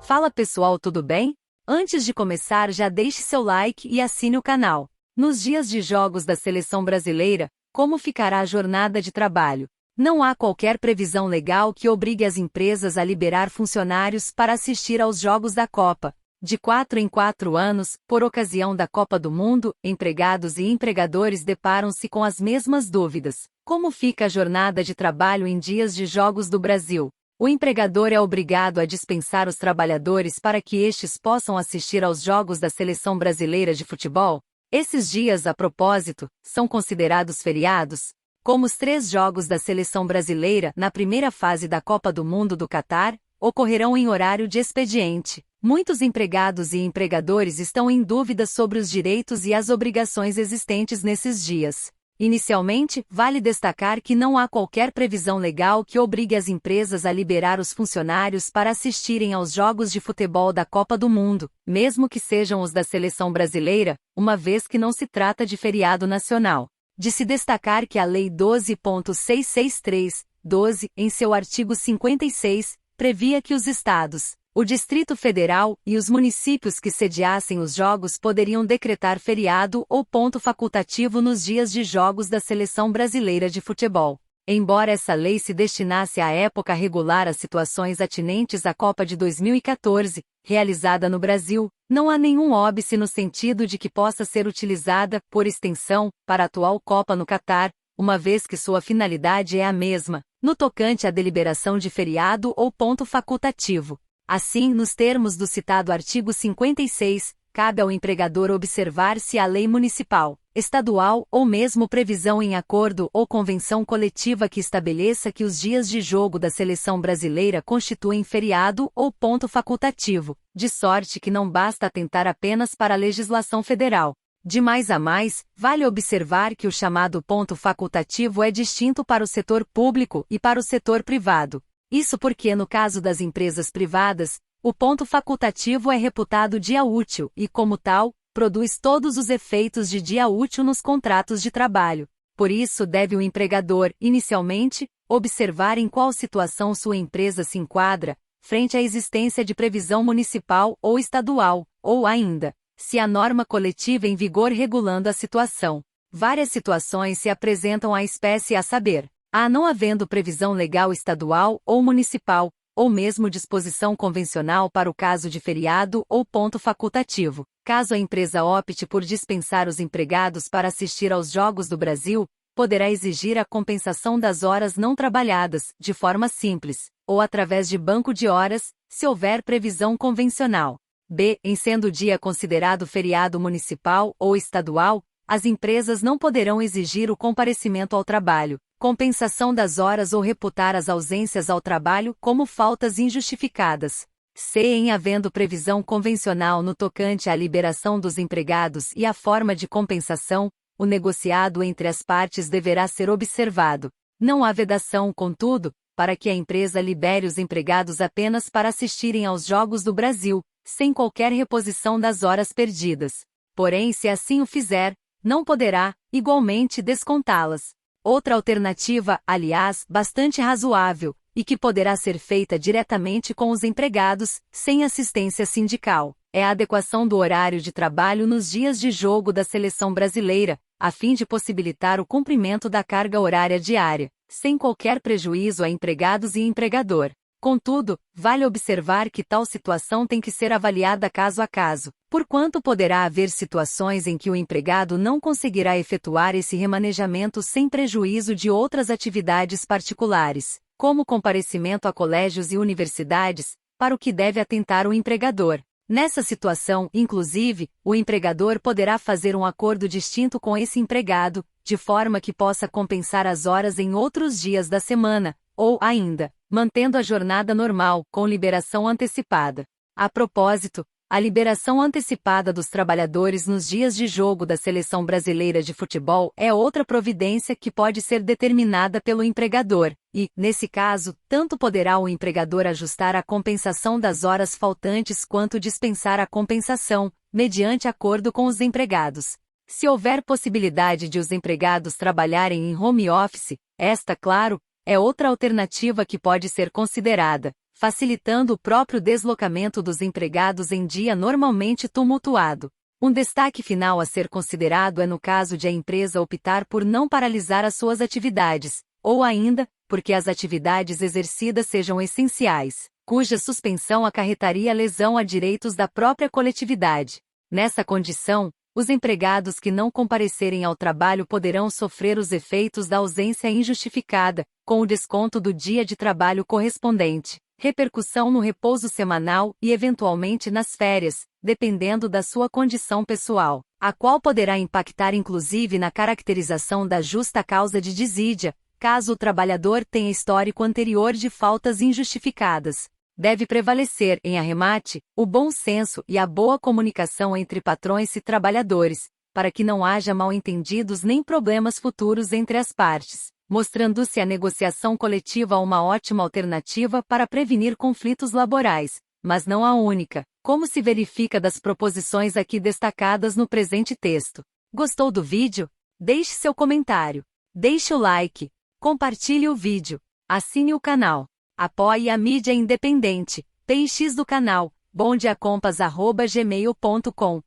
Fala pessoal, tudo bem? Antes de começar, já deixe seu like e assine o canal. Nos dias de jogos da seleção brasileira, como ficará a jornada de trabalho? Não há qualquer previsão legal que obrigue as empresas a liberar funcionários para assistir aos jogos da Copa. De 4 em 4 anos, por ocasião da Copa do Mundo, empregados e empregadores deparam-se com as mesmas dúvidas. Como fica a jornada de trabalho em dias de jogos do Brasil? O empregador é obrigado a dispensar os trabalhadores para que estes possam assistir aos jogos da seleção brasileira de futebol? Esses dias, a propósito, são considerados feriados? Como os 3 jogos da seleção brasileira na primeira fase da Copa do Mundo do Catar ocorrerão em horário de expediente, muitos empregados e empregadores estão em dúvida sobre os direitos e as obrigações existentes nesses dias. Inicialmente, vale destacar que não há qualquer previsão legal que obrigue as empresas a liberar os funcionários para assistirem aos jogos de futebol da Copa do Mundo, mesmo que sejam os da seleção brasileira, uma vez que não se trata de feriado nacional. De se destacar que a Lei 12.663/12, em seu artigo 56, previa que os estados, o Distrito Federal e os municípios que sediassem os jogos poderiam decretar feriado ou ponto facultativo nos dias de jogos da seleção brasileira de futebol. Embora essa lei se destinasse à época regular as situações atinentes à Copa de 2014, realizada no Brasil, não há nenhum óbice no sentido de que possa ser utilizada, por extensão, para a atual Copa no Catar, uma vez que sua finalidade é a mesma, no tocante à deliberação de feriado ou ponto facultativo. Assim, nos termos do citado artigo 56, cabe ao empregador observar se a lei municipal, estadual ou mesmo previsão em acordo ou convenção coletiva que estabeleça que os dias de jogo da seleção brasileira constituem feriado ou ponto facultativo, de sorte que não basta atentar apenas para a legislação federal. De mais a mais, vale observar que o chamado ponto facultativo é distinto para o setor público e para o setor privado. Isso porque, no caso das empresas privadas, o ponto facultativo é reputado dia útil e, como tal, produz todos os efeitos de dia útil nos contratos de trabalho. Por isso, deve o empregador, inicialmente, observar em qual situação sua empresa se enquadra, frente à existência de previsão municipal ou estadual, ou ainda, se há norma coletiva em vigor regulando a situação. Várias situações se apresentam à espécie, a saber, não havendo previsão legal estadual ou municipal, ou mesmo disposição convencional para o caso de feriado ou ponto facultativo. Caso a empresa opte por dispensar os empregados para assistir aos Jogos do Brasil, poderá exigir a compensação das horas não trabalhadas, de forma simples, ou através de banco de horas, se houver previsão convencional. B. Em sendo o dia considerado feriado municipal ou estadual, as empresas não poderão exigir o comparecimento ao trabalho, compensação das horas ou reputar as ausências ao trabalho como faltas injustificadas. C. Em havendo previsão convencional no tocante à liberação dos empregados e à forma de compensação, o negociado entre as partes deverá ser observado. Não há vedação, contudo, para que a empresa libere os empregados apenas para assistirem aos Jogos do Brasil, sem qualquer reposição das horas perdidas. Porém, se assim o fizer, não poderá, igualmente, descontá-las. Outra alternativa, aliás, bastante razoável, e que poderá ser feita diretamente com os empregados, sem assistência sindical, é a adequação do horário de trabalho nos dias de jogo da seleção brasileira, a fim de possibilitar o cumprimento da carga horária diária, sem qualquer prejuízo a empregados e empregador. Contudo, vale observar que tal situação tem que ser avaliada caso a caso, porquanto poderá haver situações em que o empregado não conseguirá efetuar esse remanejamento sem prejuízo de outras atividades particulares, como comparecimento a colégios e universidades, para o que deve atentar o empregador. Nessa situação, inclusive, o empregador poderá fazer um acordo distinto com esse empregado, de forma que possa compensar as horas em outros dias da semana, ou ainda, mantendo a jornada normal, com liberação antecipada. A propósito, a liberação antecipada dos trabalhadores nos dias de jogo da Seleção Brasileira de Futebol é outra providência que pode ser determinada pelo empregador, e, nesse caso, tanto poderá o empregador ajustar a compensação das horas faltantes quanto dispensar a compensação, mediante acordo com os empregados. Se houver possibilidade de os empregados trabalharem em home office, esta, claro, é outra alternativa que pode ser considerada, facilitando o próprio deslocamento dos empregados em dia normalmente tumultuado. Um destaque final a ser considerado é no caso de a empresa optar por não paralisar as suas atividades, ou ainda, porque as atividades exercidas sejam essenciais, cuja suspensão acarretaria lesão a direitos da própria coletividade. Nessa condição, os empregados que não comparecerem ao trabalho poderão sofrer os efeitos da ausência injustificada, com o desconto do dia de trabalho correspondente, repercussão no repouso semanal e eventualmente nas férias, dependendo da sua condição pessoal, a qual poderá impactar inclusive na caracterização da justa causa de desídia, caso o trabalhador tenha histórico anterior de faltas injustificadas. Deve prevalecer, em arremate, o bom senso e a boa comunicação entre patrões e trabalhadores, para que não haja mal-entendidos nem problemas futuros entre as partes, mostrando-se a negociação coletiva uma ótima alternativa para prevenir conflitos laborais, mas não a única, como se verifica das proposições aqui destacadas no presente texto. Gostou do vídeo? Deixe seu comentário, deixe o like, compartilhe o vídeo, assine o canal. Apoie a mídia independente. PX do canal, bondeacompas@gmail.com